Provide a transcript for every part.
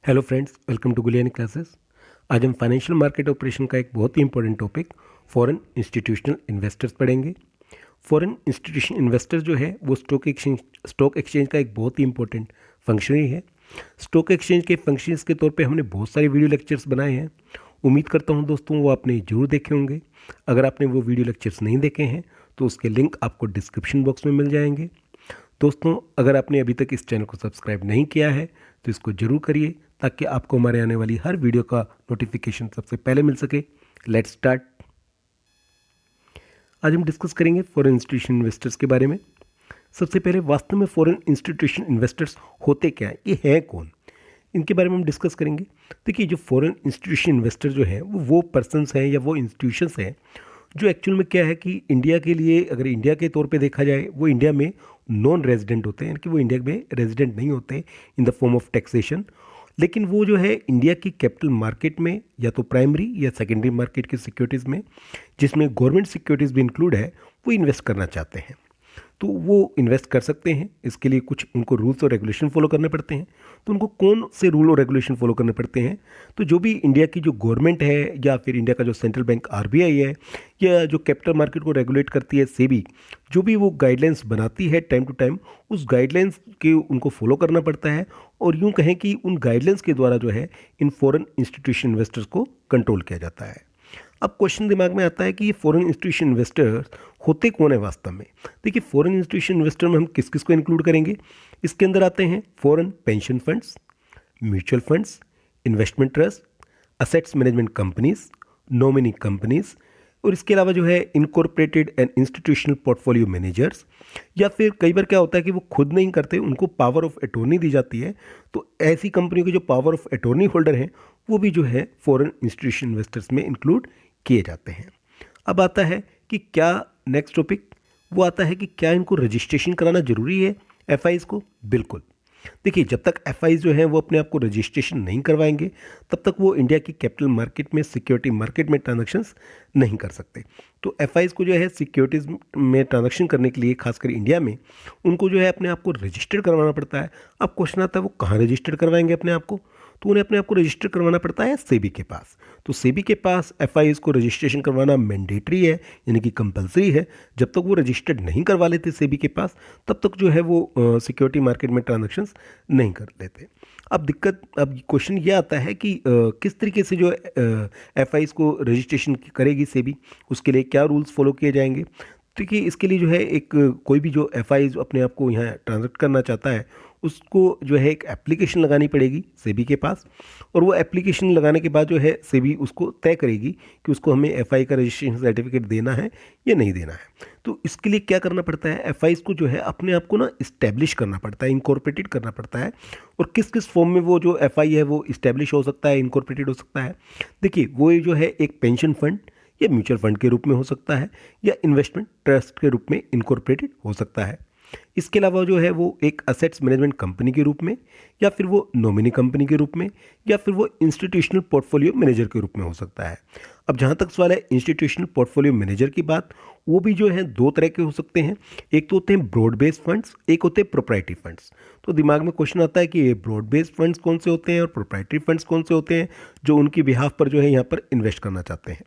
Hello friends, welcome to Guliyani classes. आज हम financial market operation का एक बहुत ही important topic foreign institutional investors पढ़ेंगे। फॉरेन इंस्टीट्यूशन इन्वेस्टर जो है वो स्टॉक एक्सचेंज का एक बहुत ही इंपॉर्टेंट फंक्शन ही है। स्टॉक एक्सचेंज के फंक्शंस के तौर पे हमने बहुत सारे वीडियो लेक्चर्स बनाए हैं। उम्मीद करता हूँ दोस्तों वो आपने ज़रूर देखे होंगे। अगर आपने वो वीडियो लेक्चर्स नहीं देखे हैं तो उसके लिंक आपको डिस्क्रिप्शन बॉक्स में मिल जाएंगे। दोस्तों, अगर आपने अभी तक इस चैनल को सब्सक्राइब नहीं किया है तो इसको ज़रूर करिए ताकि आपको हमारे आने वाली हर वीडियो का नोटिफिकेशन सबसे पहले मिल सके। Let's start. आज हम डिस्कस करेंगे फॉरेन इंस्टीट्यूशन इन्वेस्टर्स के बारे में। सबसे पहले वास्तव में फॉरेन इंस्टीट्यूशन इन्वेस्टर्स होते क्या हैं, ये हैं कौन, इनके बारे में हम डिस्कस करेंगे। देखिए, जो फॉरेन इंस्टीट्यूशन इन्वेस्टर जो हैं वो पर्सनस हैं या वो इंस्टीट्यूशंस हैं जो एक्चुअल में क्या है कि इंडिया के लिए, अगर इंडिया के तौर पे देखा जाए, वो इंडिया में नॉन रेजिडेंट होते हैं, यानी कि वो इंडिया में रेजिडेंट नहीं होते in the form of taxation. लेकिन वो जो है इंडिया की कैपिटल मार्केट में या तो प्राइमरी या सेकेंडरी मार्केट की सिक्योरिटीज़ में, जिसमें गवर्नमेंट सिक्योरिटीज़ भी इंक्लूड है, वो इन्वेस्ट करना चाहते हैं तो वो इन्वेस्ट कर सकते हैं। इसके लिए कुछ उनको रूल्स और रेगुलेशन फॉलो करने पड़ते हैं। तो उनको कौन से रूल और रेगुलेशन फॉलो करने पड़ते हैं? तो जो भी इंडिया की जो गवर्नमेंट है या फिर इंडिया का जो सेंट्रल बैंक आरबीआई है या जो कैपिटल मार्केट को रेगुलेट करती है सेबी, जो भी वो गाइडलाइंस बनाती है टाइम टू टाइम, उस गाइडलाइंस के उनको फॉलो करना पड़ता है। और यूँ कहें कि उन गाइडलाइंस के द्वारा जो है इन फॉरेन इंस्टीट्यूशन इन्वेस्टर्स को कंट्रोल किया जाता है। अब क्वेश्चन दिमाग में आता है कि ये फॉरेन इंस्टीट्यूशन इन्वेस्टर्स होते कौन है वास्तव में। देखिए, फॉरेन इंस्टीट्यूशन इन्वेस्टर में हम किस किस को इंक्लूड करेंगे? इसके अंदर आते हैं foreign pension funds, mutual funds, investment trust, assets management companies, nominee companies, और इसके अलावा जो है incorporated and institutional portfolio managers, या फिर कई बार क्या होता है कि वो खुद नहीं करते, उनको पावर ऑफ अटॉर्नी दी जाती है। तो ऐसी कंपनियों के जो पावर ऑफ अटॉर्नी होल्डर हैं वो भी जो है फॉरेन इंस्टीट्यूशन इन्वेस्टर्स में इंक्लूड किए जाते हैं। अब आता है कि क्या नेक्स्ट टॉपिक वो आता है कि क्या इनको रजिस्ट्रेशन कराना जरूरी है एफआईज को? बिल्कुल। देखिए, जब तक एफआईज जो हैं वो अपने आप को रजिस्ट्रेशन नहीं करवाएंगे तब तक वो इंडिया की कैपिटल मार्केट में, सिक्योरिटी मार्केट में ट्रांजैक्शंस नहीं कर सकते। तो एफआईज को जो है सिक्योरिटीज़ में ट्रांजैक्शन करने के लिए, खासकर इंडिया में, उनको जो है अपने आप को रजिस्टर करवाना पड़ता है। अब क्वेश्चन आता है वो कहाँ रजिस्टर करवाएंगे अपने आप को? तो उन्हें अपने आप को रजिस्टर करवाना पड़ता है सेबी के पास। तो सेबी के पास एफआईज को रजिस्ट्रेशन करवाना मैंडेटरी है, यानी कि कंपलसरी है। जब तक वो रजिस्टर्ड नहीं करवा लेते सेबी के पास, तब तक जो है वो सिक्योरिटी मार्केट में ट्रांजैक्शंस नहीं कर लेते। अब क्वेश्चन ये आता है कि किस तरीके से जो एफआईज को रजिस्ट्रेशन करेगी सेबी, उसके लिए क्या रूल्स फॉलो किए जाएंगे? देखिए, इसके लिए जो है एक कोई भी जो एफआईज अपने आप को यहाँ ट्रांजेक्ट करना चाहता है उसको जो है एक एप्लीकेशन लगानी पड़ेगी सेबी के पास। और वो एप्लीकेशन लगाने के बाद जो है सेबी उसको तय करेगी कि उसको हमें एफआई का रजिस्ट्रेशन सर्टिफिकेट देना है या नहीं देना है। तो इसके लिए क्या करना पड़ता है? एफआईज को जो है अपने आप को ना इस्टेब्लिश करना पड़ता है, इनकॉर्पोरेटेड करना पड़ता है। और किस किस फॉर्म में वो जो एफआई है वो इस्टेब्लिश हो सकता है, इनकॉर्पोरेटेड हो सकता है? देखिए, वो जो है एक पेंशन फंड या म्यूचुअल फंड के रूप में हो सकता है, या इन्वेस्टमेंट ट्रस्ट के रूप में इनकॉर्पोरेटेड हो सकता है। इसके अलावा जो है वो एक असेट्स मैनेजमेंट कंपनी के रूप में, या फिर वो नॉमिनी कंपनी के रूप में, या फिर वो इंस्टीट्यूशनल पोर्टफोलियो मैनेजर के रूप में हो सकता है। अब जहाँ तक सवाल है इंस्टीट्यूशनल पोर्टफोलियो मैनेजर की बात, वो भी जो है दो तरह के हो सकते हैं। एक तो होते हैं ब्रॉड बेस्ड फंड्स, एक होते हैं प्रोप्राइटरी फंड्स। तो दिमाग में क्वेश्चन आता है कि ये ब्रॉड बेस्ड फंड्स कौन से होते हैं और प्रोप्राइटरी फंड्स कौन से होते हैं जो उनकी बिहाफ पर जो है यहाँ पर इन्वेस्ट करना चाहते हैं।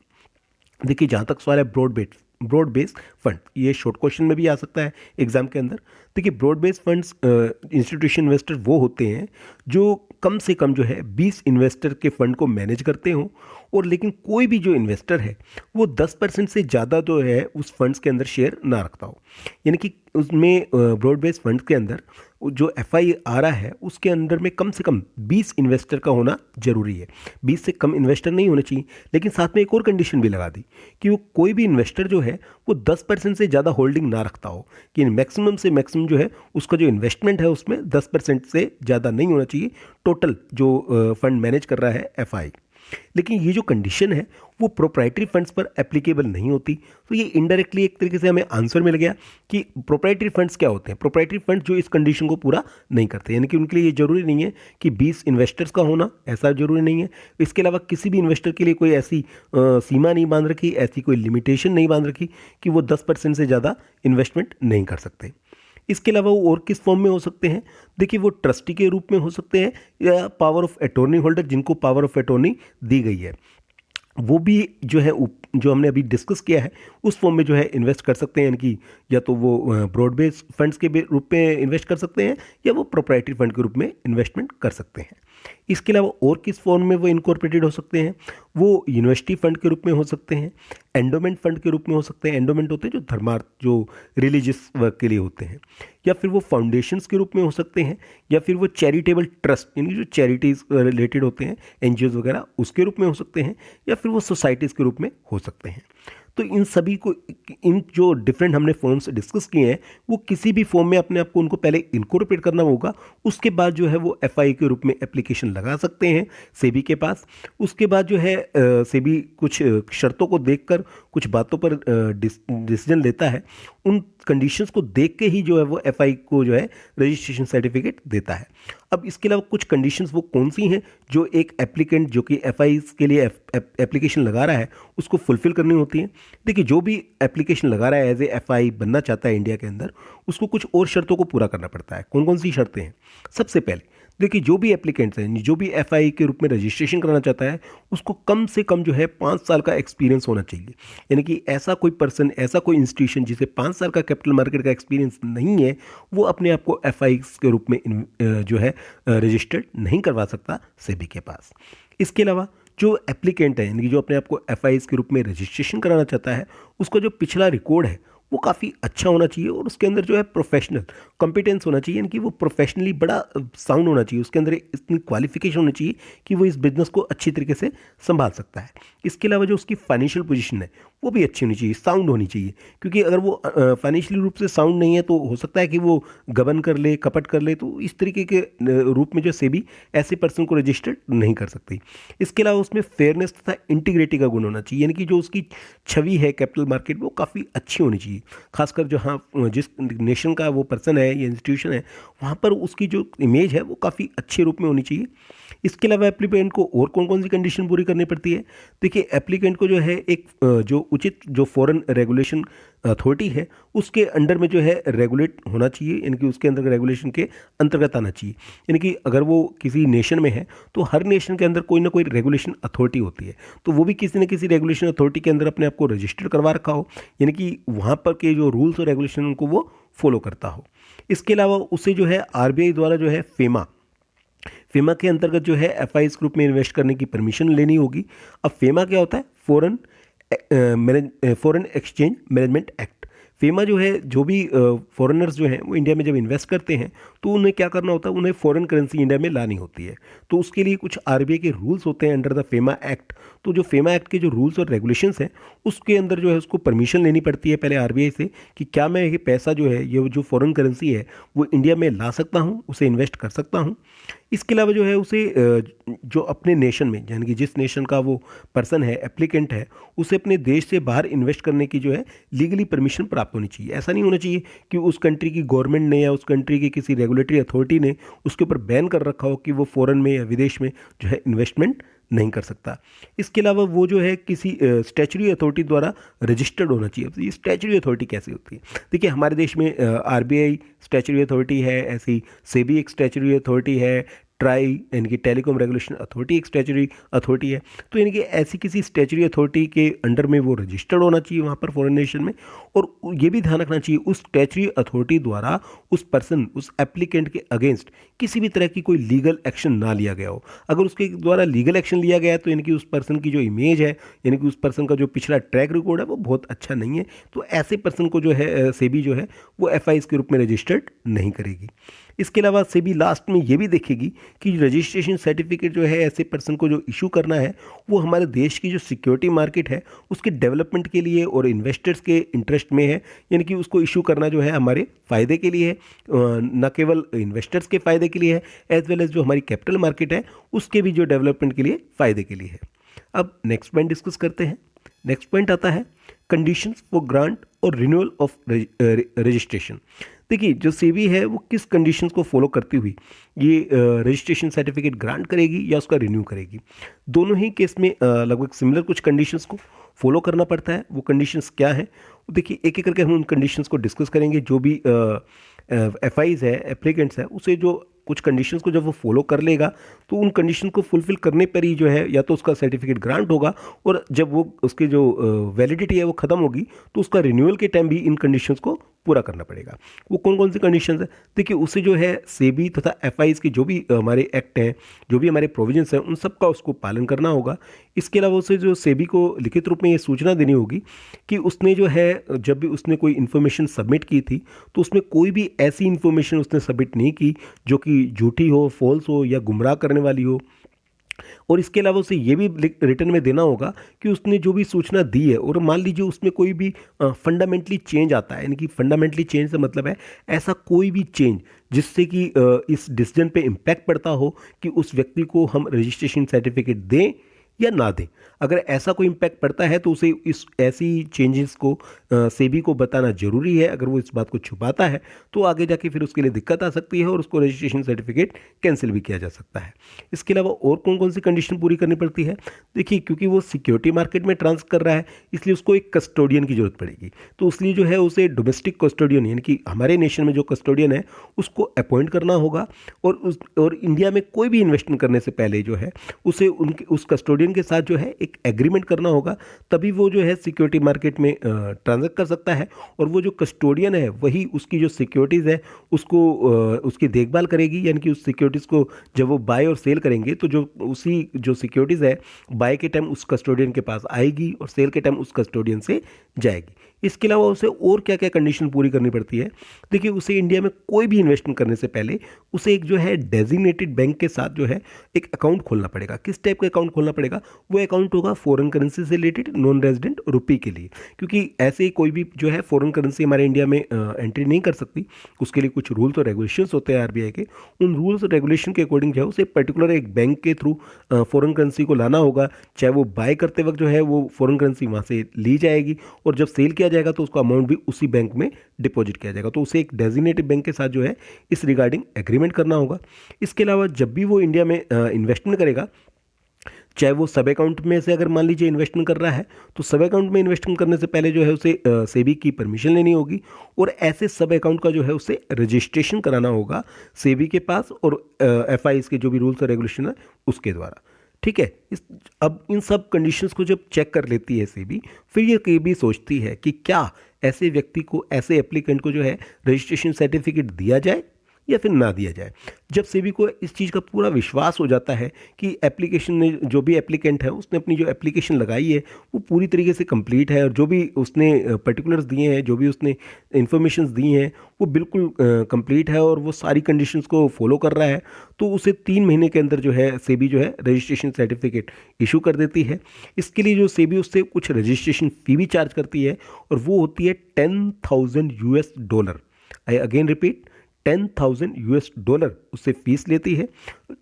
देखिए, जहाँ तक सवाल है ब्रॉड बेस्ड फंड, ये शॉर्ट क्वेश्चन में भी आ सकता है एग्जाम के अंदर। देखिए, broad based funds institution investor वो होते हैं जो कम से कम जो है 20 इन्वेस्टर के फंड को मैनेज करते हों, और लेकिन कोई भी जो इन्वेस्टर है वो 10% से ज़्यादा जो है उस फंड्स के अंदर शेयर ना रखता हो। यानी कि उसमें ब्रॉड बेस्ड फंड्स के अंदर जो एफआई आ रहा है उसके अंदर में कम से कम 20 इन्वेस्टर का होना जरूरी है। 20 से कम इन्वेस्टर नहीं होने चाहिए। लेकिन साथ में एक और कंडीशन भी लगा दी कि वो कोई भी इन्वेस्टर जो है वो 10% से ज़्यादा होल्डिंग ना रखता हो, कि मैक्सिमम से मैक्सिमम जो है उसका जो इन्वेस्टमेंट है उसमें 10% से ज़्यादा नहीं होना चाहिए टोटल जो फंड मैनेज कर रहा है एफआई। लेकिन ये जो कंडीशन है वो प्रोप्राइटरी फंड्स पर एप्लीकेबल नहीं होती। तो ये इनडायरेक्टली एक तरीके से हमें आंसर मिल गया कि प्रोप्राइटरी फंड्स क्या होते हैं। प्रोप्राइटरी फंड्स जो इस कंडीशन को पूरा नहीं करते, यानी कि उनके लिए ये जरूरी नहीं है कि 20 इन्वेस्टर्स का होना, ऐसा जरूरी नहीं है। इसके अलावा किसी भी इन्वेस्टर के लिए कोई ऐसी सीमा नहीं बांध रखी, ऐसी कोई लिमिटेशन नहीं बांध रखी कि वो 10% से ज़्यादा इन्वेस्टमेंट नहीं कर सकते। इसके अलावा वो और किस फॉर्म में हो सकते हैं? देखिए, वो ट्रस्टी के रूप में हो सकते हैं या पावर ऑफ अटॉर्नी होल्डर, जिनको पावर ऑफ अटॉर्नी दी गई है, वो भी जो है जो हमने अभी डिस्कस किया है उस फॉर्म में जो है इन्वेस्ट कर सकते हैं। यानी कि या तो वो ब्रॉड बेस फंड्स के रूप में इन्वेस्ट कर सकते हैं या वो प्रोप्राइटरी फंड के रूप में इन्वेस्टमेंट कर सकते हैं। इसके अलावा और किस फॉर्म में वो इनकॉर्पोरेटेड हो सकते हैं? वो यूनिवर्सिटी फंड के रूप में हो सकते हैं, एंडोमेंट फंड के रूप में हो सकते हैं। एंडोमेंट होते हैं जो धर्मार्थ, जो रिलीजियस वर्क के लिए होते हैं, या फिर वो फाउंडेशंस के रूप में हो सकते हैं, या फिर वो चैरिटेबल ट्रस्ट, यानी जो चैरिटीज़ रिलेटेड होते हैं, एनजीओज वगैरह, उसके रूप में हो सकते हैं, या फिर वो सोसाइटीज़ के रूप में हो सकते हैं। तो इन सभी को, इन जो डिफरेंट हमने फॉर्म्स डिस्कस किए हैं, वो किसी भी फॉर्म में अपने आप को उनको पहले इनकॉर्पोरेट करना होगा। उसके बाद जो है वो एफआई के रूप में एप्लीकेशन लगा सकते हैं सेबी के पास। उसके बाद जो है सेबी कुछ शर्तों को देखकर कुछ बातों पर डिसीजन लेता है। उन कंडीशंस को देख के ही जो है वो एफआई को जो है रजिस्ट्रेशन सर्टिफिकेट देता है। अब इसके अलावा कुछ कंडीशंस वो कौन सी हैं जो एक एप्लीकेंट जो कि एफआई के लिए एप्लीकेशन लगा रहा है उसको फुलफिल करनी होती है। देखिए, जो भी एप्लीकेशन लगा रहा है एज ए एफआई बनना चाहता है इंडिया के अंदर, उसको कुछ और शर्तों को पूरा करना पड़ता है। कौन कौन सी शर्तें हैं? सबसे पहले देखिए, जो भी एप्लीकेंट्स हैं, जो भी एफआई के रूप में रजिस्ट्रेशन कराना चाहता है, उसको कम से कम जो है 5 साल का एक्सपीरियंस होना चाहिए। यानी कि ऐसा कोई पर्सन, ऐसा कोई इंस्टीट्यूशन जिसे 5 साल का कैपिटल मार्केट का एक्सपीरियंस नहीं है, वो अपने आप को एफआई के रूप में जो है रजिस्टर्ड नहीं करवा सकता सेबी के पास। इसके अलावा जो एप्लीकेंट है, यानी कि जो अपने आप को एफआई के रूप में रजिस्ट्रेशन कराना चाहता है, उसका जो पिछला रिकॉर्ड है वो काफ़ी अच्छा होना चाहिए और उसके अंदर जो है प्रोफेशनल कॉम्पिटेंस होना चाहिए। यानी कि वो प्रोफेशनली बड़ा साउंड होना चाहिए, उसके अंदर इतनी क्वालिफिकेशन होनी चाहिए कि वो इस बिज़नेस को अच्छी तरीके से संभाल सकता है। इसके अलावा जो उसकी फाइनेंशियल पोजीशन है वो भी अच्छी होनी चाहिए, साउंड होनी चाहिए। क्योंकि अगर वो फाइनेंशियली रूप से साउंड नहीं है तो हो सकता है कि वो गबन कर ले, कपट कर ले, तो इस तरीके के रूप में जो सेबी ऐसे पर्सन को रजिस्टर्ड नहीं कर सकती। इसके अलावा उसमें फेयरनेस तथा इंटीग्रिटी का गुण होना चाहिए। यानी कि जो उसकी छवि है कैपिटल मार्केट में वो काफ़ी अच्छी होनी चाहिए। खासकर जो जिस नेशन का वो पर्सन है या इंस्टीट्यूशन है, वहाँ पर उसकी जो इमेज है वो काफ़ी अच्छे रूप में होनी चाहिए। इसके अलावा एप्लीकेंट को और कौन कौन सी कंडीशन पूरी करनी पड़ती है? देखिए, एप्लीकेंट को जो है एक जो उचित जो फॉरेन रेगुलेशन अथॉरिटी है उसके अंडर में जो है रेगुलेट होना चाहिए। यानी कि उसके अंदर रेगुलेशन के अंतर्गत आना चाहिए। यानी कि अगर वो किसी नेशन में है तो हर नेशन के अंदर कोई ना कोई रेगुलेशन अथॉरिटी होती है, तो वो भी किसी न किसी रेगुलेशन अथॉरिटी के अंदर अपने आप को रजिस्टर करवा रखा हो। यानी कि वहाँ पर के जो रूल्स और रेगुलेशन उनको वो फॉलो करता हो। इसके अलावा उसे जो है आरबीआई द्वारा जो है फेमा के अंतर्गत जो है एफआई ग्रुप में इन्वेस्ट करने की परमिशन लेनी होगी। अब फेमा क्या होता है? Foreign exchange management act. FEMA जो है, जो भी फॉरेनर्स जो हैं वो इंडिया में जब इन्वेस्ट करते हैं तो उन्हें क्या करना होता है? उन्हें फॉरेन करेंसी इंडिया में लानी होती है। तो उसके लिए कुछ आरबीआई के रूल्स होते हैं अंडर द फेमा एक्ट। तो जो फेमा एक्ट के जो रूल्स और रेगुलेशंस हैं उसके अंदर जो है उसको परमिशन लेनी पड़ती है पहले आरबीआई से कि क्या मैं ये पैसा जो है, ये जो फॉरेन करेंसी है, वो इंडिया में ला सकता हूँ, उसे इन्वेस्ट कर सकता हूँ। इसके अलावा जो है उसे जो अपने नेशन में, यानी कि जिस नेशन का वो पर्सन है, एप्लीकेंट है, उसे अपने देश से बाहर इन्वेस्ट करने की जो है लीगली परमिशन प्राप्त होनी चाहिए। ऐसा नहीं होना चाहिए कि उस कंट्री की गवर्नमेंट ने या उस कंट्री की किसी रेगुलेटरी अथॉरिटी ने उसके ऊपर बैन कर रखा हो कि वो फॉरेन में या विदेश में जो है इन्वेस्टमेंट नहीं कर सकता। इसके अलावा वो जो है किसी स्टैच्यूटरी अथॉरिटी द्वारा रजिस्टर्ड होना चाहिए। अब ये स्टैच्यूटरी अथॉरिटी कैसे होती है? देखिए, हमारे देश में आरबीआई स्टैच्यूटरी अथॉरिटी है, ऐसी सेबी एक स्टैच्यूटरी अथॉरिटी है, ट्राई यानी कि टेलीकॉम रेगुलेशन अथॉरिटी एक स्टैच्यूटरी अथॉरिटी है। तो यानी कि ऐसी किसी स्टैच्यूटरी अथॉरिटी के अंडर में वो रजिस्टर्ड होना चाहिए वहाँ पर फॉरेन नेशन में। और ये भी ध्यान रखना चाहिए उस स्टैच्यूटरी अथॉरिटी द्वारा उस पर्सन, उस एप्लीकेंट के अगेंस्ट किसी भी तरह की कोई लीगल एक्शन ना लिया गया हो। अगर उसके द्वारा लीगल एक्शन लिया गया है तो यानी कि उस पर्सन की जो इमेज है, यानी कि उस पर्सन का जो पिछला ट्रैक रिकॉर्ड है वो बहुत अच्छा नहीं है। तो ऐसे पर्सन को जो है सेबी जो है वो एफआई के रूप में रजिस्टर्ड नहीं करेगी। इसके अलावा सेबी लास्ट में ये भी देखेगी कि रजिस्ट्रेशन सर्टिफिकेट जो है ऐसे पर्सन को जो इशू करना है वो हमारे देश की जो सिक्योरिटी मार्केट है उसके डेवलपमेंट के लिए और इन्वेस्टर्स के इंटरेस्ट में है। यानी कि उसको इशू करना जो है हमारे फ़ायदे के लिए है, न केवल इन्वेस्टर्स के फ़ायदे के लिए है, एज वेल एज जो हमारी कैपिटल मार्केट है उसके भी जो डेवलपमेंट के लिए फ़ायदे के लिए है। अब नेक्स्ट पॉइंट डिस्कस करते हैं। नेक्स्ट पॉइंट आता है कंडीशंस फॉर ग्रांट और रिन्यूअल ऑफ रजिस्ट्रेशन। देखिए, जो सेबी है वो किस कंडीशंस को फॉलो करती हुई ये रजिस्ट्रेशन सर्टिफिकेट ग्रांट करेगी या उसका रिन्यू करेगी। दोनों ही केस में लगभग सिमिलर कुछ कंडीशंस को फॉलो करना पड़ता है। वो कंडीशंस क्या हैं? देखिए, एक एक करके हम उन कंडीशंस को डिस्कस करेंगे जो भी एफ आईज है, एप्लीकेंट्स है, उसे जो कुछ कंडीशंस को जब वो फॉलो कर लेगा तो उन कंडीशन को फुलफिल करने पर ही जो है या तो उसका सर्टिफिकेट ग्रांट होगा, और जब वो उसकी जो वैलिडिटी है वो ख़त्म होगी तो उसका रिन्यूअल के टाइम भी इन कंडीशंस को पूरा करना पड़ेगा। वो कौन कौन सी कंडीशंस है? देखिए, उसे जो है सेबी तथा एफआईज की जो भी हमारे एक्ट हैं, जो भी हमारे प्रोविजंस हैं, उन सब का उसको पालन करना होगा। इसके अलावा उसे जो सेबी को लिखित रूप में ये सूचना देनी होगी कि उसने जो है जब भी उसने कोई इन्फॉर्मेशन सबमिट की थी तो उसमें कोई भी ऐसी इन्फॉर्मेशन उसने सबमिट नहीं की जो कि झूठी हो, फॉल्स हो या गुमराह करने वाली हो। और इसके अलावा उसे ये भी रिटर्न में देना होगा कि उसने जो भी सूचना दी है, और मान लीजिए उसमें कोई भी फंडामेंटली चेंज आता है, यानी कि फंडामेंटली चेंज से मतलब है ऐसा कोई भी चेंज जिससे कि इस डिसीजन पे इम्पैक्ट पड़ता हो कि उस व्यक्ति को हम रजिस्ट्रेशन सर्टिफिकेट दें या ना दें। अगर ऐसा कोई इम्पैक्ट पड़ता है तो उसे इस ऐसी चेंजेस को सेबी को बताना जरूरी है। अगर वो इस बात को छुपाता है तो आगे जाके फिर उसके लिए दिक्कत आ सकती है और उसको रजिस्ट्रेशन सर्टिफिकेट कैंसिल भी किया जा सकता है। इसके अलावा और कौन कौन सी कंडीशन पूरी करनी पड़ती है? देखिए, क्योंकि वो सिक्योरिटी मार्केट में ट्रांस कर रहा है इसलिए उसको एक कस्टोडियन की जरूरत पड़ेगी। तो इसलिए जो है उसे डोमेस्टिक कस्टोडियन, यानी कि हमारे नेशन में जो कस्टोडियन है उसको अपॉइंट करना होगा। और इंडिया में कोई भी इन्वेस्टमेंट करने से पहले जो है उसे उनके उस कस्टोडियन के साथ जो है एक एग्रीमेंट करना होगा, तभी वो जो है सिक्योरिटी मार्केट में ट्रांजैक्ट कर सकता है। और वो जो कस्टोडियन है वही उसकी जो सिक्योरिटीज़ है उसको उसकी देखभाल करेगी, यानी कि उस सिक्योरिटीज़ को जब वो बाय और सेल करेंगे तो जो उसी जो सिक्योरिटीज़ है बाय के टाइम उस कस्टोडियन के पास आएगी और सेल के टाइम उस कस्टोडियन से जाएगी। इसके अलावा उसे और क्या क्या कंडीशन पूरी करनी पड़ती है? देखिए, उसे इंडिया में कोई भी इन्वेस्टमेंट करने से पहले उसे एक जो है डेजिग्नेटेड बैंक के साथ जो है एक अकाउंट खोलना पड़ेगा। किस टाइप का अकाउंट खोलना पड़ेगा? वो अकाउंट होगा फॉरेन करेंसी से रिलेटेड, नॉन रेजिडेंट रुपये के लिए, क्योंकि ऐसे ही कोई भी जो है फॉरेन करेंसी हमारे इंडिया में एंट्री नहीं कर सकती। उसके लिए कुछ रूल्स और रेगुलेशंस होते हैं आरबीआई के। उन रूल्स और रेगुलेशन के अकॉर्डिंग जो है उसे पर्टिकुलर एक बैंक के थ्रू फॉरेन करेंसी को लाना होगा। चाहे वो बाय करते वक्त जो है वो फॉरेन करेंसी वहाँ से ली जाएगी और जब सेल किया जाएगा तो उसका अमाउंट भी उसी बैंक में डिपॉजिट किया जाएगा। तो उसे एक डेजिग्नेटेड बैंक के साथ जो है इस रिगार्डिंग एग्रीमेंट करना होगा। इसके अलावा जब भी वो इंडिया में इन्वेस्टमेंट करेगा, चाहे वो सब अकाउंट में से अगर मान लीजिए इन्वेस्टमेंट कर रहा है तो सब अकाउंट में इन्वेस्टमेंट करने से पहले जो है उसे सेबी की परमिशन लेनी होगी और ऐसे सब अकाउंट का जो है उसे रजिस्ट्रेशन कराना होगा सेबी के पास और एफआईज के जो भी रूल्स और रेगुलेशन है उसके द्वारा। ठीक है। अब इन सब कंडीशंस को जब चेक कर लेती है सेबी, फिर ये भी सोचती है कि क्या ऐसे व्यक्ति को, ऐसे एप्लीकेंट को जो है रजिस्ट्रेशन सर्टिफिकेट दिया जाए या फिर ना दिया जाए। जब सेबी को इस चीज़ का पूरा विश्वास हो जाता है कि एप्लीकेशन ने, जो भी एप्लीकेंट है उसने अपनी जो एप्लीकेशन लगाई है वो पूरी तरीके से कंप्लीट है और जो भी उसने पर्टिकुलर्स दिए हैं, जो भी उसने इन्फॉर्मेशंस दी हैं वो बिल्कुल कंप्लीट है और वो सारी कंडीशंस को फॉलो कर रहा है, तो उसे 3 महीने के अंदर जो है सेबी जो है रजिस्ट्रेशन सर्टिफिकेट इशू कर देती है। इसके लिए जो सेबी उससे कुछ रजिस्ट्रेशन फ़ी भी चार्ज करती है और वो होती है $10,000। आई अगेन रिपीट, $10,000 उससे फीस लेती है।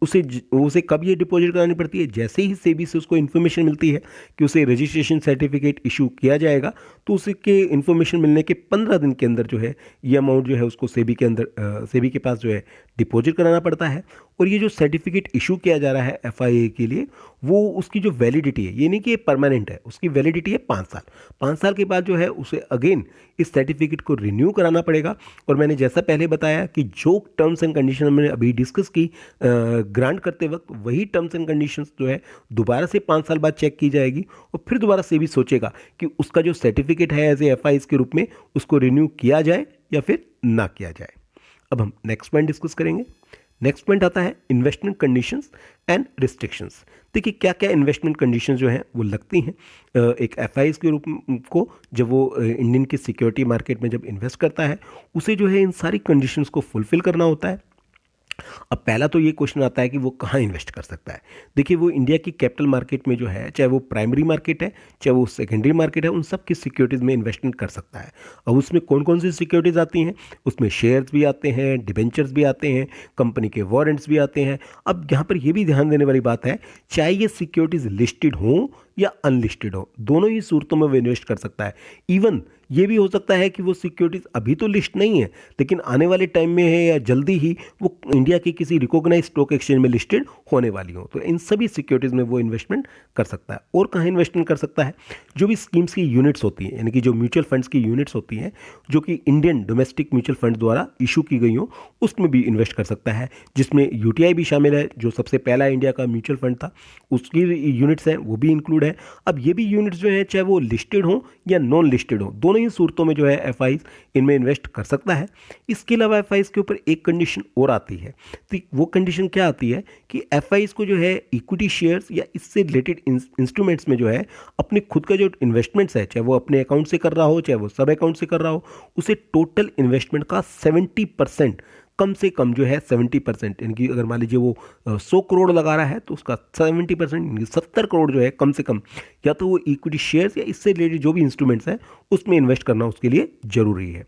उसे कब ये डिपॉजिट करानी पड़ती है? जैसे ही सेबी से उसको इन्फॉर्मेशन मिलती है कि उसे रजिस्ट्रेशन सर्टिफिकेट इशू किया जाएगा तो उसके इन्फॉर्मेशन मिलने के 15 दिन के अंदर जो है ये अमाउंट जो है उसको सेबी के पास जो है डिपॉजिट कराना पड़ता है। और ये जो सर्टिफिकेट इशू किया जा रहा है एफआईए के लिए, वो उसकी जो वैलिडिटी है, ये नहीं कि ये परमानेंट है, उसकी वैलिडिटी है 5 साल। 5 साल के बाद जो है उसे अगेन इस सर्टिफिकेट को रिन्यू कराना पड़ेगा। और मैंने जैसा पहले बताया कि जो टर्म्स एंड कंडीशन हमने अभी डिस्कस की ग्रांट करते वक्त, वही टर्म्स एंड कंडीशंस जो है दोबारा से 5 साल बाद चेक की जाएगी और फिर दोबारा से भी सोचेगा कि उसका जो सर्टिफिकेट है एज ए एफआईएस के रूप में उसको रिन्यू किया जाए या फिर ना किया जाए। अब हम नेक्स्ट पॉइंट डिस्कस करेंगे। नेक्स्ट पॉइंट आता है इन्वेस्टमेंट कंडीशंस एंड रिस्ट्रिक्शंस। देखिए क्या क्या इन्वेस्टमेंट कंडीशंस जो हैं वो लगती हैं एक एफआईएस के रूप को, जब वो इंडियन की सिक्योरिटी मार्केट में जब इन्वेस्ट करता है उसे जो है इन सारी कंडीशंस को फुलफिल करना होता है। अब पहला तो ये क्वेश्चन आता है कि वो कहाँ इन्वेस्ट कर सकता है। देखिए वो इंडिया की कैपिटल मार्केट में जो है, चाहे वो प्राइमरी मार्केट है चाहे वो सेकेंडरी मार्केट है, उन सब की सिक्योरिटीज़ में इन्वेस्टमेंट कर सकता है। अब उसमें कौन कौन सी सिक्योरिटीज़ आती हैं? उसमें शेयर्स भी आते हैं, डिबेंचर्स भी आते हैं, कंपनी के वारंट्स भी आते हैं। अब यहाँ पर यह भी ध्यान देने वाली बात है, चाहे ये सिक्योरिटीज़ लिस्टेड हों या अनलिस्टेड हो, दोनों ही सूरतों में वो इन्वेस्ट कर सकता है। इवन ये भी हो सकता है कि वो सिक्योरिटीज़ अभी तो लिस्ट नहीं है, लेकिन आने वाले टाइम में है या जल्दी ही वो इंडिया के किसी रिकॉग्नाइज स्टॉक एक्सचेंज में लिस्टेड होने वाली हो। तो इन सभी सिक्योरिटीज़ में वो इन्वेस्टमेंट कर सकता है। और कहाँ इन्वेस्टमेंट कर सकता है? जो भी स्कीम्स की यूनिट्स होती हैं, यानी कि जो म्यूचुअल फंड्स की यूनिट्स होती हैं जो कि इंडियन डोमेस्टिक म्यूचुअल फंड द्वारा इशू की गई हो, उसमें भी इन्वेस्ट कर सकता है, जिसमें यूटीआई भी शामिल है, जो सबसे पहला इंडिया का म्यूचुअल फंड था, उसकी यूनिट्स हैं वो भी इंक्लूड है। अब ये भी यूनिट्स जो है चाहे वो लिस्टेड हो या नॉन लिस्टेड हो, दोनों ही सूरतों में जो है एफआईज इनमें इन्वेस्ट कर सकता है। इसके अलावा एफआईज के ऊपर एक कंडीशन और आती है, तो वो कंडीशन क्या आती है कि एफआईज को जो है इक्विटी शेयर्स या इससे रिलेटेड इंस्ट्रूमेंट्स में जो है अपने खुद का जो इन्वेस्टमेंट्स है, चाहे वो अपने अकाउंट से कर रहा हो चाहे वो सब अकाउंट से कर रहा हो, उसे टोटल इन्वेस्टमेंट का 70% कम से कम जो है 70%, यानी कि अगर मान लीजिए वो 100 करोड़ लगा रहा है तो उसका 70% यानी 70 करोड़ जो है कम से कम, या तो वो इक्विटी शेयर्स या इससे रिलेटेड जो भी इंस्ट्रूमेंट्स हैं उसमें इन्वेस्ट करना उसके लिए ज़रूरी है।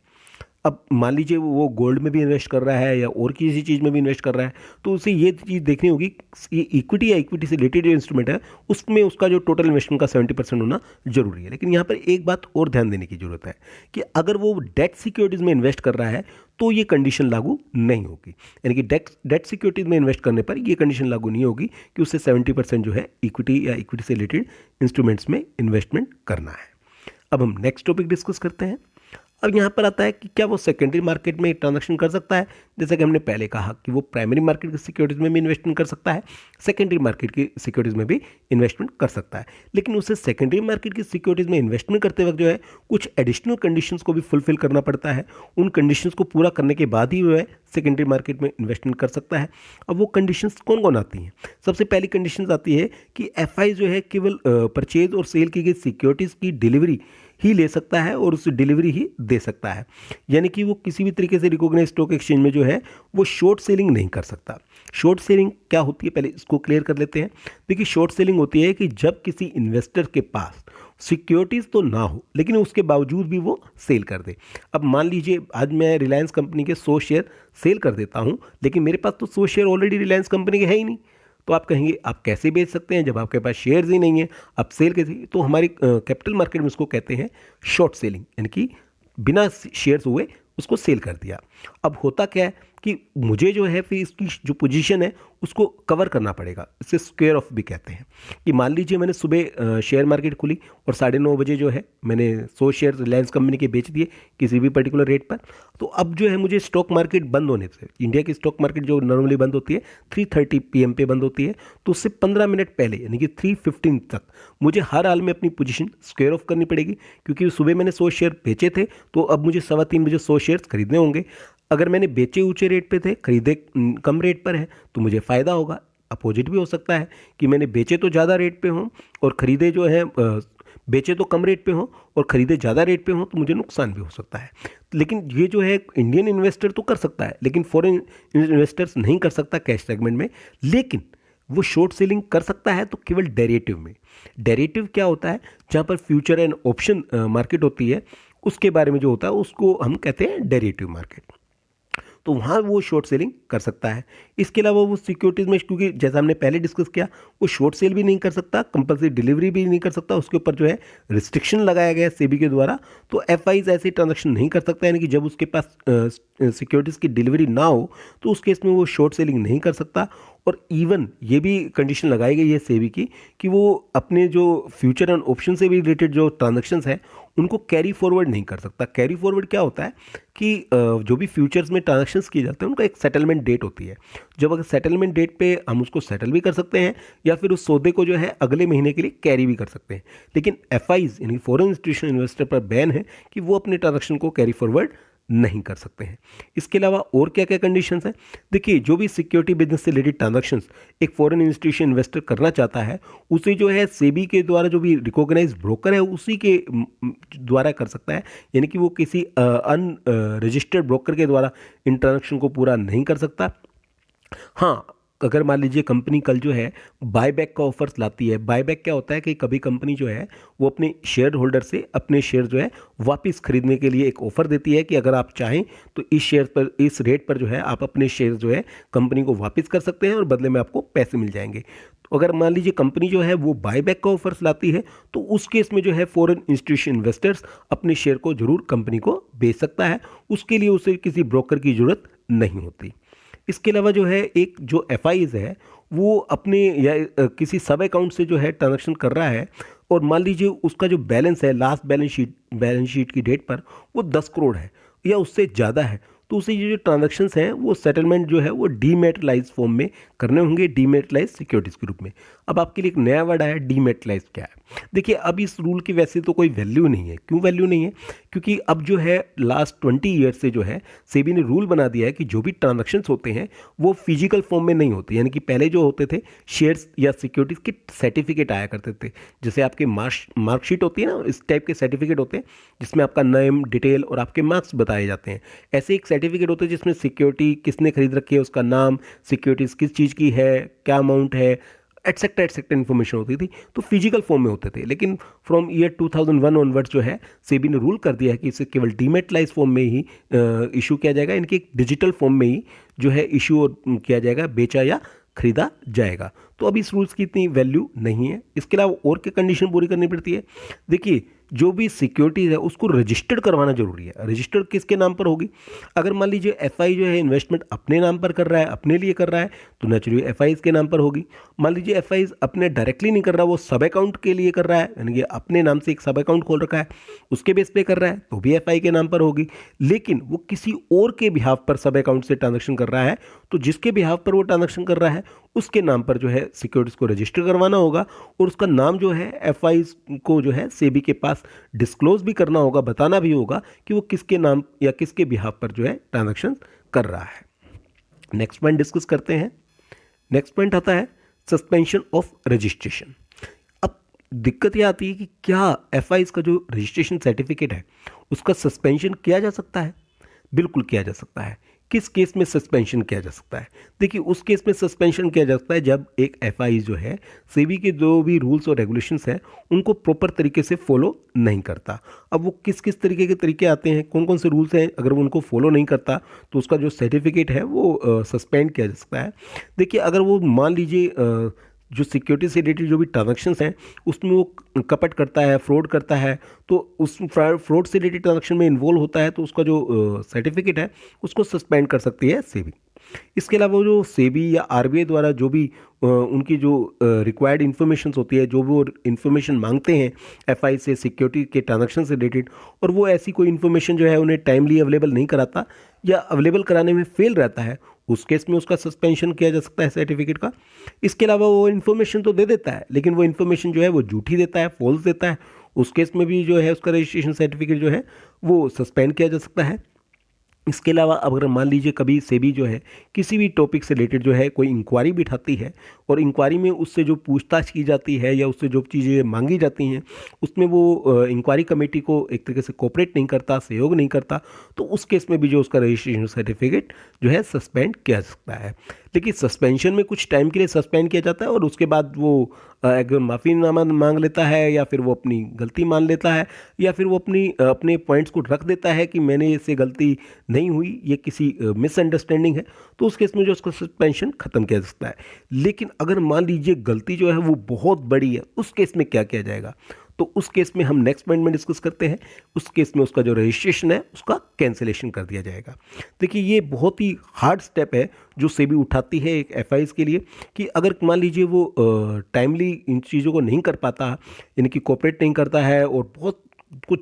अब मान लीजिए वो गोल्ड में भी इन्वेस्ट कर रहा है या और किसी चीज़ में भी इन्वेस्ट कर रहा है, तो उसे ये चीज़ देखनी होगी कि इक्विटी या इक्विटी से रिलेटेड जो इंस्ट्रूमेंट है उसमें उसका जो टोटल इन्वेस्टमेंट का 70% होना जरूरी है। लेकिन यहाँ पर एक बात और ध्यान देने की जरूरत है कि अगर वो डेट सिक्योरिटीज़ में इन्वेस्ट कर रहा है तो ये कंडीशन लागू नहीं होगी, यानी कि डेट सिक्योरिटीज़ में इन्वेस्ट करने पर ये कंडीशन लागू नहीं होगी कि उससे 70% जो है इक्विटी या इक्विटी से रिलेटेड इंस्ट्रूमेंट्स में इन्वेस्टमेंट करना है। अब हम नेक्स्ट टॉपिक डिस्कस करते हैं। अब यहाँ पर आता है कि क्या वो सेकेंडरी मार्केट में ट्रांजैक्शन कर सकता है? जैसा कि हमने पहले कहा कि वो प्राइमरी मार्केट की सिक्योरिटीज़ में भी इन्वेस्टमेंट कर सकता है, सेकेंडरी मार्केट की सिक्योरिटीज़ में भी इन्वेस्टमेंट कर सकता है, लेकिन उसे सेकेंडरी मार्केट की सिक्योरिटीज़ में इन्वेस्टमेंट करते वक्त जो है कुछ एडिशनल कंडीशंस को भी फुलफिल करना पड़ता है। उन कंडीशंस को पूरा करने के बाद ही वो है सेकेंडरी मार्केट में इन्वेस्टमेंट कर सकता है। अब वो कंडीशंस कौन कौन आती हैं? सबसे पहली कंडीशंस आती है कि एफआई जो है केवल परचेज और सेल की गई सिक्योरिटीज़ की डिलीवरी ही ले सकता है और उस डिलीवरी ही दे सकता है, यानी कि वो किसी भी तरीके से रिकॉग्नाइज स्टॉक एक्सचेंज में जो है वो शॉर्ट सेलिंग नहीं कर सकता। शॉर्ट सेलिंग क्या होती है पहले इसको क्लियर कर लेते हैं। देखिए शॉर्ट सेलिंग होती है कि जब किसी इन्वेस्टर के पास सिक्योरिटीज़ तो ना हो लेकिन उसके बावजूद भी वो सेल कर दे। अब मान लीजिए आज मैं रिलायंस कंपनी के 100 शेयर सेल कर देता हूँ, लेकिन मेरे पास तो 100 शेयर ऑलरेडी रिलायंस कंपनी के है ही नहीं। तो आप कहेंगे आप कैसे बेच सकते हैं जब आपके पास शेयर्स ही नहीं है, आप सेल कैसे? तो हमारी कैपिटल मार्केट में उसको कहते हैं शॉर्ट सेलिंग, यानी कि बिना शेयर्स हुए उसको सेल कर दिया। अब होता क्या है कि मुझे जो है फिर इसकी जो पोजीशन है उसको कवर करना पड़ेगा, इसे स्क्वायर ऑफ भी कहते हैं। कि मान लीजिए मैंने सुबह शेयर मार्केट खुली और 9:30 बजे जो है मैंने 100 शेयर रिलायंस कंपनी के बेच दिए किसी भी पर्टिकुलर रेट पर। तो अब जो है मुझे स्टॉक मार्केट बंद होने से, इंडिया की स्टॉक मार्केट जो नॉर्मली बंद होती है 3:30 PM पे बंद होती है, तो उससे 15 मिनट पहले यानी कि 3:15 तक मुझे हर हाल में अपनी पोजीशन स्क्वायर ऑफ करनी पड़ेगी, क्योंकि सुबह मैंने 100 शेयर बेचे थे तो अब मुझे 3:15 बजे 100 शेयर खरीदने होंगे। अगर मैंने बेचे ऊंचे रेट पे थे खरीदे कम रेट पर है तो मुझे फ़ायदा होगा। अपोजिट भी हो सकता है कि मैंने बेचे तो ज़्यादा रेट पे हों और ख़रीदे जो है बेचे तो कम रेट पे हों और ख़रीदे ज़्यादा रेट पे हों, तो मुझे नुकसान भी हो सकता है। लेकिन ये जो है इंडियन इन्वेस्टर तो कर सकता है, लेकिन फॉरेन इन्वेस्टर्स नहीं कर सकता कैश सेगमेंट में। लेकिन वो शॉर्ट सेलिंग कर सकता है तो केवल डेरिवेटिव में। डेरिवेटिव क्या होता है? जहाँ पर फ्यूचर एंड ऑप्शन मार्केट होती है उसके बारे में जो होता है उसको हम कहते हैं डेरिवेटिव मार्केट। तो वहाँ वो शॉर्ट सेलिंग कर सकता है। इसके अलावा वो सिक्योरिटीज़ में, क्योंकि जैसा हमने पहले डिस्कस किया, वो शॉर्ट सेल भी नहीं कर सकता, कंपल्सरी डिलीवरी भी नहीं कर सकता, उसके ऊपर जो है रिस्ट्रिक्शन लगाया गया है सेबी के द्वारा। तो एफआईज ऐसे ट्रांजैक्शन नहीं कर सकता, यानी कि जब उसके पास सिक्योरिटीज़ की डिलीवरी ना हो तो उस केस में वो शॉर्ट सेलिंग नहीं कर सकता। और इवन ये भी कंडीशन लगाई गई है सेबी की कि वो अपने जो फ्यूचर एंड ऑप्शन से भी रिलेटेड जो ट्रांजैक्शंस हैं उनको कैरी फॉरवर्ड नहीं कर सकता। कैरी फॉरवर्ड क्या होता है कि जो भी फ्यूचर्स में ट्रांजैक्शंस किए जाते हैं उनका एक सेटलमेंट डेट होती है। जब अगर सेटलमेंट डेट पे हम उसको सेटल भी कर सकते हैं या फिर उस सौदे को जो है अगले महीने के लिए कैरी भी कर सकते हैं। लेकिन एफआईज यानी फॉरेन इंस्टीट्यूशनल इन्वेस्टर पर बैन है कि वो अपने ट्रांजैक्शन को कैरी फॉरवर्ड नहीं कर सकते हैं। इसके अलावा और क्या क्या कंडीशंस हैं? देखिए जो भी सिक्योरिटी बिजनेस से रिलेटेड ट्रांजैक्शंस एक फॉरेन इंस्टीट्यूशन इन्वेस्टर करना चाहता है उसे जो है सेबी के द्वारा जो भी रिकॉग्नाइज ब्रोकर है उसी के द्वारा कर सकता है, यानी कि वो किसी रजिस्टर्ड ब्रोकर के द्वारा इन ट्रांजैक्शन को पूरा नहीं कर सकता। हाँ, अगर मान लीजिए कंपनी कल जो है बायबैक का ऑफर्स लाती है। बायबैक क्या होता है कि कभी कंपनी जो है वो अपने शेयर होल्डर से अपने शेयर जो है वापस खरीदने के लिए एक ऑफर देती है कि अगर आप चाहें तो इस शेयर पर, इस रेट पर जो है आप अपने शेयर जो है कंपनी को वापस कर सकते हैं और बदले में आपको पैसे मिल जाएंगे। अगर मान लीजिए कंपनी जो है वो बायबैक का ऑफर्स लाती है तो उस केस में जो है फॉरेन इंस्टीट्यूशन इन्वेस्टर्स अपने शेयर को जरूर कंपनी को बेच सकता है, उसके लिए उसे किसी ब्रोकर की जरूरत नहीं होती। इसके अलावा जो है एक जो एफ है वो अपने या किसी सब अकाउंट से जो है ट्रांजैक्शन कर रहा है और मान लीजिए उसका जो बैलेंस है लास्ट बैलेंस शीट की डेट पर वो 10 करोड़ है या उससे ज़्यादा है, तो उसे ये जो ट्रांजैक्शंस हैं वो सेटलमेंट जो है वो डीमेटेलाइज फॉर्म में करने होंगे, डीमेटेलाइज सिक्योरिटीज़ के रूप में। अब आपके लिए एक नया वर्ड आया, डीमेटेलाइज क्या है? देखिए अब इस रूल की वैसे तो कोई वैल्यू नहीं है। क्यों वैल्यू नहीं है? क्योंकि अब जो है लास्ट 20 ईयर से जो है सेबी ने रूल बना दिया है कि जो भी ट्रांजैक्शंस होते हैं वो फिजिकल फॉर्म में नहीं होते, यानी कि पहले जो होते थे शेयर्स या सिक्योरिटीज़ के सर्टिफिकेट आया करते थे, जैसे आपके मार्कशीट होती है ना, इस टाइप के सर्टिफिकेट होते हैं जिसमें आपका नेम, डिटेल और आपके मार्क्स बताए जाते हैं। ऐसे एक सर्टिफिकेट होते हैं जिसमें सिक्योरिटी किसने खरीद रखी है, उसका नाम, सिक्योरिटीज़ किस चीज़ की है, क्या अमाउंट है, एटसेट्रा इन्फॉर्मेशन होती थी, तो फिजिकल फॉर्म में होते थे। लेकिन फ्रॉम ईयर 2001 ऑनवर्ड्स जो है सेबी ने रूल कर दिया है कि इसे केवल डीमेटेलाइज फॉर्म में ही इशू किया जाएगा, इनके एक डिजिटल फॉर्म में ही जो है इशू किया जाएगा, बेचा या खरीदा जाएगा। तो अब इस रूल्स की इतनी वैल्यू नहीं है। इसके अलावा और क्या कंडीशन पूरी करनी पड़ती है? देखिए जो भी सिक्योरिटीज़ है उसको रजिस्टर्ड करवाना जरूरी है। रजिस्टर्ड किसके नाम पर होगी? अगर मान लीजिए एफआई जो है इन्वेस्टमेंट अपने नाम पर कर रहा है, अपने लिए कर रहा है, तो नेचुरली एफआई के नाम पर होगी। मान लीजिए एफआई अपने डायरेक्टली नहीं कर रहा, वो सब अकाउंट के लिए कर रहा है, यानी कि अपने नाम से एक सब अकाउंट खोल रखा है, उसके बेस पे कर रहा है, तो भी एफआई के नाम पर होगी। लेकिन वो किसी और के बिहाफ पर सब अकाउंट से ट्रांजेक्शन कर रहा है, तो जिसके बिहाफ पर वो ट्रांजेक्शन कर रहा है उसके नाम पर जो है सिक्योरिटीज को रजिस्टर करवाना होगा और उसका नाम जो है एफआई को जो है सेबी के पास डिस्क्लोज भी करना होगा, बताना भी होगा कि वो किसके नाम या किसके बिहाफ पर जो है ट्रांजैक्शन कर रहा है। नेक्स्ट पॉइंट डिस्कस करते हैं। नेक्स्ट पॉइंट आता है सस्पेंशन ऑफ रजिस्ट्रेशन। अब दिक्कत यह आती है कि क्या एफआई का जो रजिस्ट्रेशन सर्टिफिकेट है उसका सस्पेंशन किया जा सकता है? बिल्कुल किया जा सकता है। किस केस में सस्पेंशन किया जा सकता है? देखिए उस केस में सस्पेंशन किया जा सकता है जब एक एफआई जो है सेबी के जो भी रूल्स और रेगुलेशंस हैं उनको प्रॉपर तरीके से फॉलो नहीं करता। अब वो किस किस तरीके के तरीके आते हैं, कौन कौन से रूल्स हैं, अगर वो उनको फॉलो नहीं करता तो उसका जो सर्टिफिकेट है वो सस्पेंड किया जा सकता है। देखिए अगर वो मान लीजिए जो सिक्योरिटी से रिलेटेड जो भी ट्रांजैक्शंस हैं उसमें वो कपट करता है, फ्रॉड करता है, तो उस फ्रॉड से रिलेटेड ट्रांजैक्शन में इन्वॉल्व होता है तो उसका जो सर्टिफिकेट है उसको सस्पेंड कर सकती है सेबी। इसके अलावा जो सेबी या आरबीआई द्वारा जो भी उनकी जो रिक्वायर्ड इन्फॉर्मेशन होती है, जो वो इन्फॉर्मेशन मांगते हैं एफआई से सिक्योरिटी के ट्रांजैक्शन से रिलेटेड, और वो ऐसी कोई इन्फॉर्मेशन जो है उन्हें टाइमली अवेलेबल नहीं कराता या अवेलेबल कराने में फेल रहता है, उस केस में उसका सस्पेंशन किया जा सकता है सर्टिफिकेट का। इसके अलावा वो इन्फॉर्मेशन तो दे देता है लेकिन वो इन्फॉर्मेशन जो है वो झूठी देता है, फॉल्स देता है, उस केस में भी जो है उसका रजिस्ट्रेशन सर्टिफिकेट जो है वो सस्पेंड किया जा सकता है। इसके अलावा अगर मान लीजिए कभी सेबी जो है किसी भी टॉपिक से रिलेटेड जो है कोई इंक्वायरी बिठाती है और इंक्वायरी में उससे जो पूछताछ की जाती है या उससे जो चीज़ें मांगी जाती हैं उसमें वो इंक्वायरी कमेटी को एक तरीके से कोऑपरेट नहीं करता, सहयोग नहीं करता, तो उस केस में भी जो उसका रजिस्ट्रेशन सर्टिफिकेट जो है सस्पेंड किया जा सकता है। लेकिन सस्पेंशन में कुछ टाइम के लिए सस्पेंड किया जाता है और उसके बाद वो अगर माफ़ीनामा मांग लेता है या फिर वो अपनी गलती मान लेता है या फिर वो अपने पॉइंट्स को रख देता है कि मैंने इससे गलती नहीं हुई, ये किसी मिसअंडरस्टैंडिंग है, तो उस केस में जो उसका सस्पेंशन खत्म किया जा सकता है। लेकिन अगर मान लीजिए गलती जो है वो बहुत बड़ी है, उस केस में क्या किया जाएगा? तो उस केस में हम नेक्स्ट पॉइंट में डिस्कस करते हैं। उस केस में उसका जो रजिस्ट्रेशन है उसका कैंसिलेशन कर दिया जाएगा। देखिए ये बहुत ही हार्ड स्टेप है जो सेबी उठाती है एक एफआईज के लिए कि अगर मान लीजिए वो टाइमली इन चीज़ों को नहीं कर पाता, यानी कि कोऑपरेट नहीं करता है और बहुत कुछ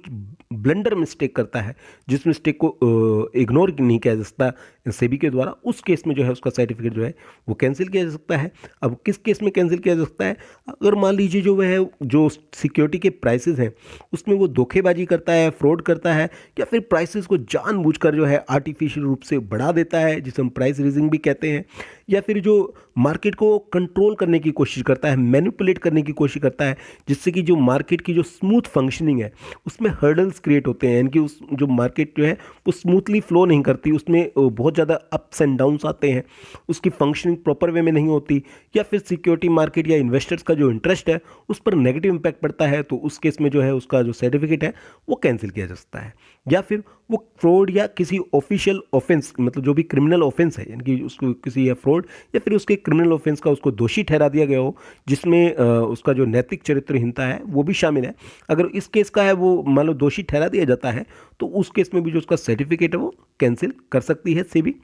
ब्लंडर मिस्टेक करता है जिस मिस्टेक को इग्नोर नहीं किया जा सकता सेबी के द्वारा, उस केस में जो है उसका सर्टिफिकेट जो है वो कैंसिल किया जा सकता है। अब किस केस में कैंसिल किया जा सकता है? अगर मान लीजिए जो वह जो सिक्योरिटी के प्राइसेस हैं उसमें वो धोखेबाजी करता है, फ्रॉड करता है या फिर प्राइसेस को जानबूझकर जो है आर्टिफिशियल रूप से बढ़ा देता है जिसे हम प्राइस रीजिंग भी कहते हैं, या फिर जो मार्केट को कंट्रोल करने की कोशिश करता है, मैनिपुलेट करने की कोशिश करता है जिससे कि जो मार्केट की जो स्मूथ फंक्शनिंग है उसमें हर्डल्स क्रिएट होते हैं, यानी कि उस जो मार्केट जो है वो स्मूथली फ्लो नहीं करती, उसमें बहुत ज़्यादा अप्स एंड डाउन्स आते हैं, उसकी फंक्शनिंग प्रॉपर वे में नहीं होती, या फिर सिक्योरिटी मार्केट या इन्वेस्टर्स का जो इंटरेस्ट है उस पर नेगेटिव इंपैक्ट पड़ता है, तो उस केस में जो है उसका जो सर्टिफिकेट है वो कैंसिल किया जा सकता है। या फिर वो फ्रॉड या किसी ऑफिशियल ऑफेंस, मतलब जो भी क्रिमिनल ऑफेंस है, यानी कि उसको किसी या फ्रॉड कोड या फिर उसके क्रिमिनल ऑफेंस का उसको दोषी ठहरा दिया गया हो, जिसमें उसका जो नैतिक चरित्रहीनता है वो भी शामिल है। अगर इस केस का है वो मान लो दोषी ठहरा दिया जाता है तो उस केस में भी जो उसका सर्टिफिकेट है वो कैंसिल कर सकती है सेबी।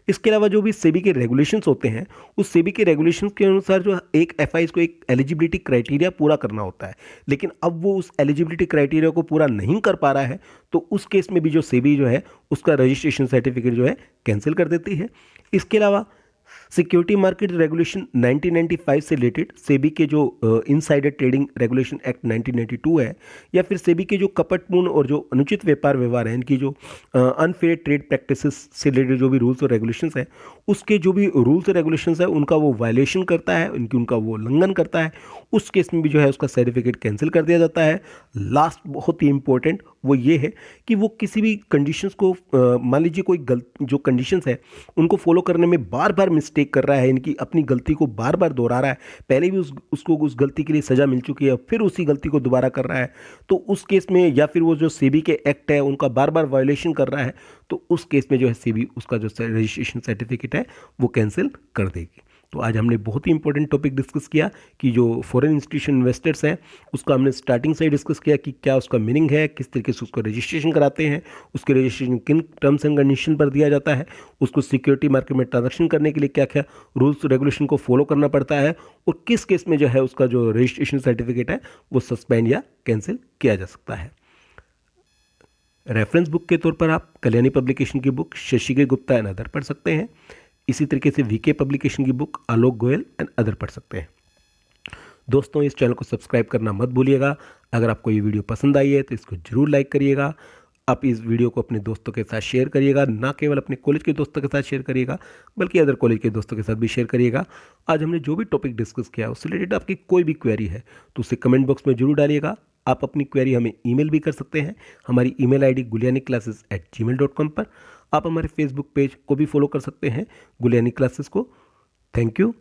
इसके अलावा जो भी सेबी के रेगुलेशंस होते हैं, उस सेबी के रेगुलेशंस के अनुसार जो एक एफआईज को एक एलिजिबिलिटी क्राइटेरिया पूरा करना होता है, लेकिन अब वो उस एलिजिबिलिटी क्राइटेरिया को पूरा नहीं कर पा रहा है तो उस केस में भी जो सेबी जो है उसका रजिस्ट्रेशन सर्टिफिकेट जो है कैंसिल कर देती है। इसके अलावा सिक्योरिटी मार्केट रेगुलेशन 1995 से रिलेटेड सेबी के जो इनसाइडर ट्रेडिंग रेगुलेशन एक्ट 1992 है, या फिर सेबी के जो कपटपूर्ण और जो अनुचित व्यापार व्यवहार है, इनकी जो अनफेयर ट्रेड प्रैक्टिसेस से रिलेटेड जो भी रूल्स और रेगुलेशंस है, उसके जो भी रूल्स और रेगुलेशंस है उनका वो वायलेशन करता है, उनका वो उल्लंघन करता है, उस केस में भी जो है उसका सर्टिफिकेट कैंसिल कर दिया जाता है। लास्ट बहुत ही इंपॉर्टेंट वो ये है कि वो किसी भी कंडीशंस को मान लीजिए कोई जो कंडीशंस है उनको फॉलो करने में बार बार मिस्टेक कर रहा है, इनकी अपनी गलती को बार बार दोहरा रहा है, पहले भी उसको उस गलती के लिए सज़ा मिल चुकी है, फिर उसी गलती को दोबारा कर रहा है, तो उस केस में या फिर वो जो सेबी के एक्ट है उनका बार बार वायलेशन कर रहा है, तो उस केस में जो है सेबी उसका जो रजिस्ट्रेशन सर्टिफिकेट है वो कैंसिल कर देगी। तो आज हमने बहुत ही इंपॉर्टेंट टॉपिक डिस्कस किया कि जो फॉरेन इंस्टीट्यूशन इन्वेस्टर्स हैं उसका हमने स्टार्टिंग से ही डिस्कस किया कि क्या उसका मीनिंग है, किस तरीके से उसको रजिस्ट्रेशन कराते हैं, उसके रजिस्ट्रेशन किन टर्म्स एंड कंडीशन पर दिया जाता है, उसको सिक्योरिटी मार्केट में ट्रांजैक्शन करने के लिए क्या क्या रूल्स रेगुलेशन को फॉलो करना पड़ता है, और किस केस में जो है उसका जो रजिस्ट्रेशन सर्टिफिकेट है वो सस्पेंड या कैंसिल किया जा सकता है। रेफरेंस बुक के तौर पर आप कल्याणी पब्लिकेशन की बुक शशि के गुप्ता एंड अदर पढ़ सकते हैं। इसी तरीके से वीके पब्लिकेशन की book Alok Goyal and other पढ़ सकते हैं। दोस्तों, इस चैनल को सब्सक्राइब करना मत भूलिएगा। अगर आपको ये वीडियो पसंद आई है तो इसको जरूर लाइक करिएगा। आप इस वीडियो को अपने दोस्तों के साथ शेयर करिएगा, ना केवल अपने कॉलेज के दोस्तों के साथ शेयर करिएगा बल्कि अदर कॉलेज के दोस्तों के साथ भी शेयर करिएगा। आज हमने जो भी टॉपिक डिस्कस किया उससे रिलेटेड आपकी कोई भी क्वेरी है तो उसे कमेंट बॉक्स में जरूर डालिएगा। आप अपनी क्वेरी हमें ईमेल भी कर सकते हैं। हमारी ईमेल आईडी gulianiclasses@gmail.com पर। आप हमारे फेसबुक पेज को भी फॉलो कर सकते हैं, गुलियानी क्लासेस को। Thank you.